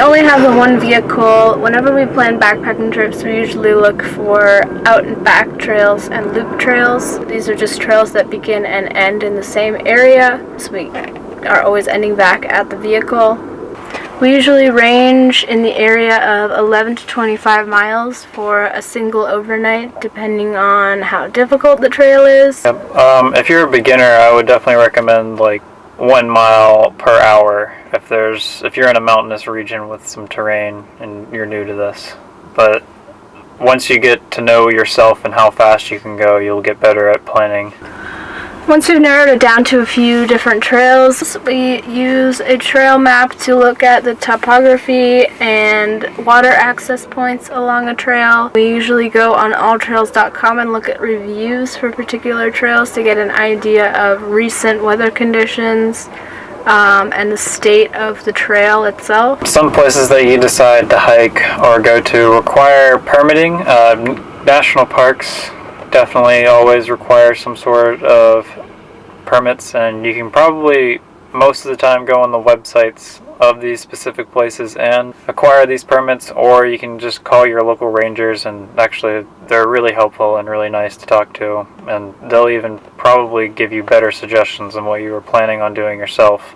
only have the one vehicle, whenever we plan backpacking trips, we usually look for out and back trails and loop trails. These are just trails that begin and end in the same area, so we are always ending back at the vehicle. We usually range in the area of 11 to 25 miles for a single overnight, depending on how difficult the trail is. Yep. If you're a beginner, I would definitely recommend like 1 mile per hour if you're in a mountainous region with some terrain and you're new to this. But once you get to know yourself and how fast you can go, you'll get better at planning. Once we've narrowed it down to a few different trails, we use a trail map to look at the topography and water access points along a trail. We usually go on alltrails.com and look at reviews for particular trails to get an idea of recent weather conditions and the state of the trail itself. Some places that you decide to hike or go to require permitting. National parks definitely always require some sort of permits, and you can probably most of the time go on the websites of these specific places and acquire these permits, or you can just call your local rangers, and actually they're really helpful and really nice to talk to, and they'll even probably give you better suggestions than what you were planning on doing yourself.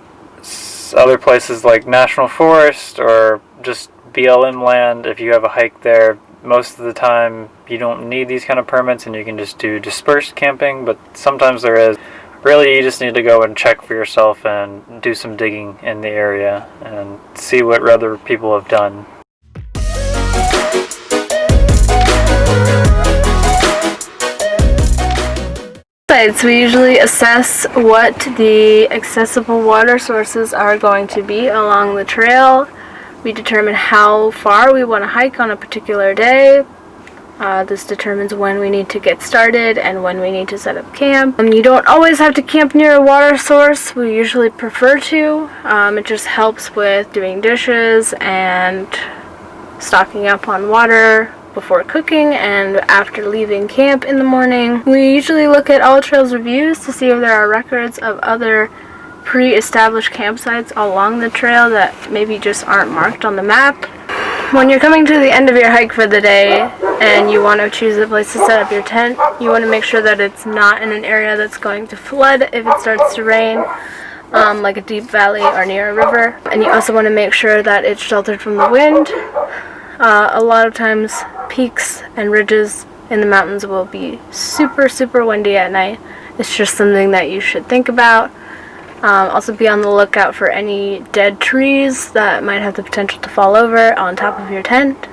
Other places like National Forest or just BLM land, if you have a hike there, most of the time you don't need these kind of permits and you can just do dispersed camping, but sometimes there is. Really, you just need to go and check for yourself and do some digging in the area and see what other people have done. So we usually assess what the accessible water sources are going to be along the trail. We determine how far we want to hike on a particular day. This determines when we need to get started and when we need to set up camp. You don't always have to camp near a water source. We usually prefer to. It just helps with doing dishes and stocking up on water before cooking and after leaving camp in the morning. We usually look at AllTrails reviews to see if there are records of other pre-established campsites along the trail that maybe just aren't marked on the map. When you're coming to the end of your hike for the day and you want to choose a place to set up your tent, you want to make sure that it's not in an area that's going to flood if it starts to rain, like a deep valley or near a river. And you also want to make sure that it's sheltered from the wind. A lot of times peaks and ridges in the mountains will be super, super windy at night. It's just something that you should think about. Also be on the lookout for any dead trees that might have the potential to fall over on top of your tent.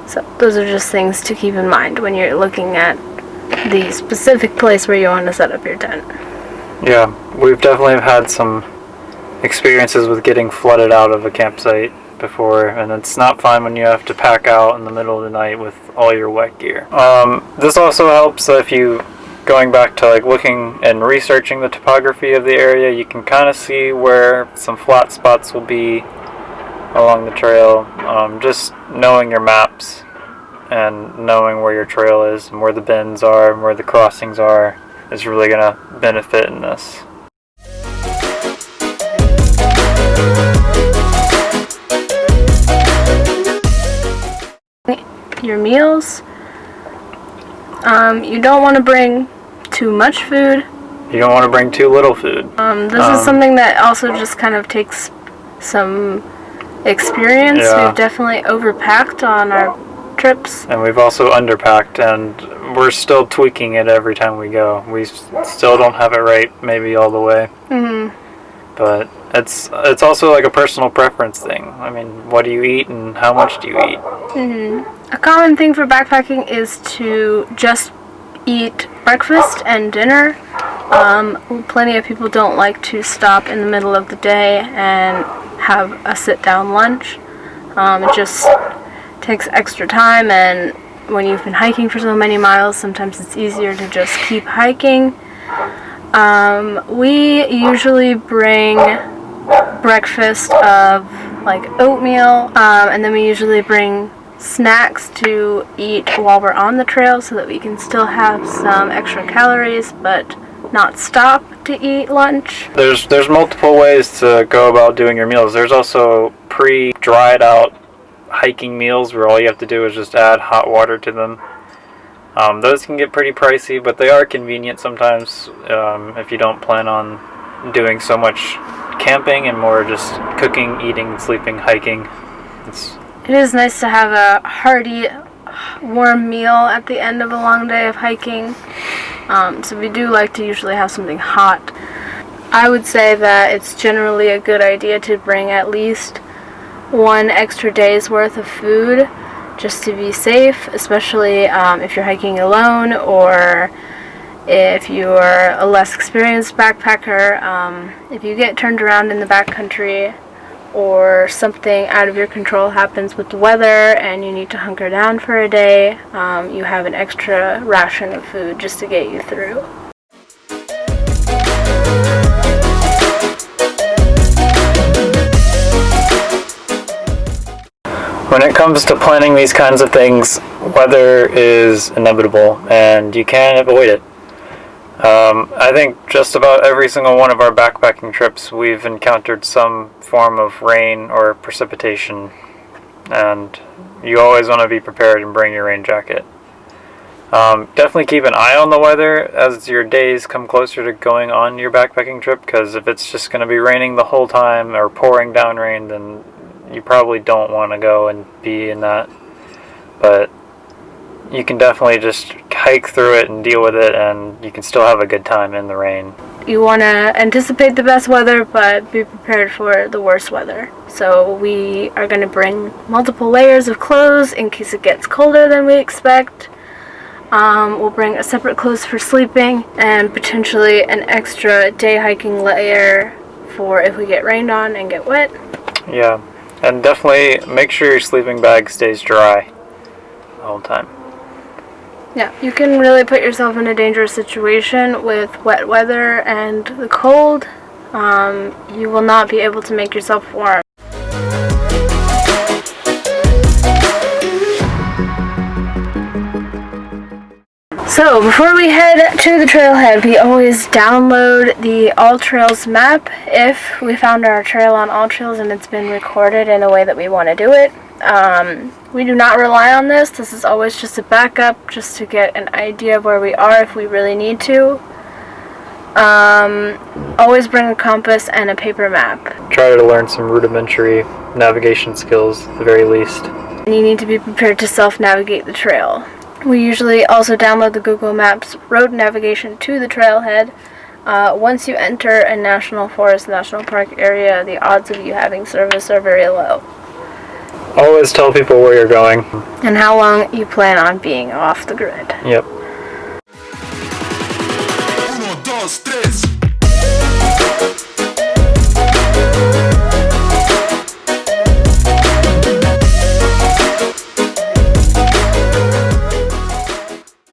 So those are just things to keep in mind when you're looking at the specific place where you want to set up your tent. Yeah, we've definitely had some experiences with getting flooded out of a campsite before, and it's not fun when you have to pack out in the middle of the night with all your wet gear. This also helps if you going back to like looking and researching the topography of the area, you can kind of see where some flat spots will be along the trail. Just knowing your maps and knowing where your trail is and where the bends are and where the crossings are is really going to benefit in this. Your meals. You don't want to bring too much food. You don't want to bring too little food. This is something that also just kind of takes some experience. Yeah. We've definitely overpacked on our trips. And we've also underpacked, and we're still tweaking it every time we go. We still don't have it right maybe all the way. But it's also like a personal preference thing. I mean, what do you eat and how much do you eat? A common thing for backpacking is to just eat breakfast and dinner. Plenty of people don't like to stop in the middle of the day and have a sit-down lunch. It just takes extra time, and when you've been hiking for so many miles, sometimes it's easier to just keep hiking. We usually bring breakfast of like oatmeal, and then we usually bring snacks to eat while we're on the trail so that we can still have some extra calories but not stop to eat lunch. There's multiple ways to go about doing your meals. There's also pre-dried out hiking meals where all you have to do is just add hot water to them. Those can get pretty pricey, but they are convenient sometimes if you don't plan on doing so much camping and more just cooking, eating, sleeping, hiking. It is nice to have a hearty, warm meal at the end of a long day of hiking. So we do like to usually have something hot. I would say that it's generally a good idea to bring at least one extra day's worth of food just to be safe, especially if you're hiking alone or if you're a less experienced backpacker. If you get turned around in the backcountry or something out of your control happens with the weather and you need to hunker down for a day, you have an extra ration of food just to get you through. When it comes to planning these kinds of things, weather is inevitable and you can't avoid it. I think just about every single one of our backpacking trips we've encountered some form of rain or precipitation, and you always want to be prepared and bring your rain jacket. Definitely keep an eye on the weather as your days come closer to going on your backpacking trip, because if it's just going to be raining the whole time or pouring down rain, then you probably don't want to go and be in that. But you can definitely just hike through it and deal with it, and you can still have a good time in the rain. You want to anticipate the best weather, but be prepared for the worst weather. So we are going to bring multiple layers of clothes in case it gets colder than we expect. We'll bring a separate clothes for sleeping and potentially an extra day hiking layer for if we get rained on and get wet. Yeah, and definitely make sure your sleeping bag stays dry the whole time. Yeah, you can really put yourself in a dangerous situation with wet weather and the cold. You will not be able to make yourself warm. So before we head to the trailhead, we always download the AllTrails map if we found our trail on AllTrails and it's been recorded in a way that we want to do it. We do not rely on this. This is always just a backup, just to get an idea of where we are if we really need to. Always bring a compass and a paper map. Try to learn some rudimentary navigation skills at the very least. And you need to be prepared to self-navigate the trail. We usually also download the Google Maps road navigation to the trailhead. Once you enter a national forest, national park area, the odds of you having service are very low. Always tell people where you're going. And how long you plan on being off the grid. Yep. 1, 2, 3.